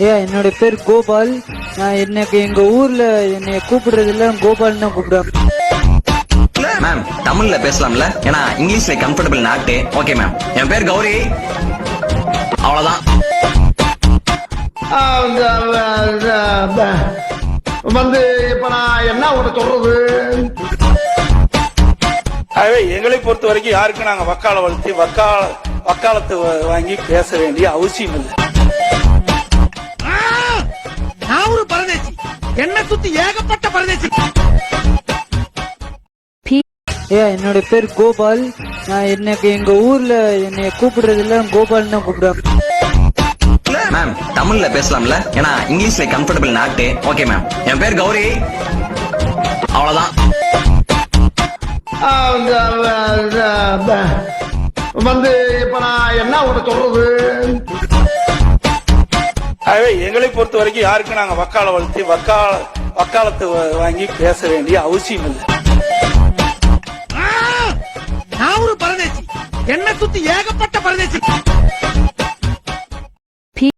என்னோட பேர் கோபால். எனக்கு எங்க ஊர்ல என்னைய கூப்பிடுறதுல கோபால் தான் கூப்பிடுறாங்க. மேம் தமிழ்ல பேசலாம்ல, ஏன்னா இங்கிலீஷ்ல கம்ஃபர்டபிள் நாட்டு. ஓகே மேம், என் பேர் கௌரி, அவ்வளவுதான். வந்து இப்ப நான் என்ன உங்களை சொல்றது? எங்களை பொறுத்த வரைக்கும் யாருக்கும் நாங்க வக்கால வளர்த்தி வக்காலத்து வாங்கி பேச வேண்டிய அவசியம் இல்லை. நான் ஒரு பரதேசி, என்ன சுத்தி ஏகப்பட்ட பரதேசி. என்னோட பேர் கோபால். எனக்கு எங்க ஊர்ல என்னைய கூப்பிடுறதுல கோபால் தான் கூப்பிடுறாங்க. மேம் தமிழ்ல பேசலாம்ல, ஏன்னா இங்கிலீஷ்ல கம்ஃபர்டபிள் நாட்டு. ஓகே மேம், என் பேர் கௌரி, அவ்வளவுதான். வந்து இப்ப நான் என்ன உங்களை சொல்றது? எங்களை பொறுத்த வரைக்கும் யாருக்கும் நாங்க வக்கால வளர்த்தி வக்காலத்து வாங்கி பேச வேண்டிய அவசியம் இல்லை. நான் ஒரு பரதேசி, என்ன சுத்தி ஏகப்பட்ட பரதேசி.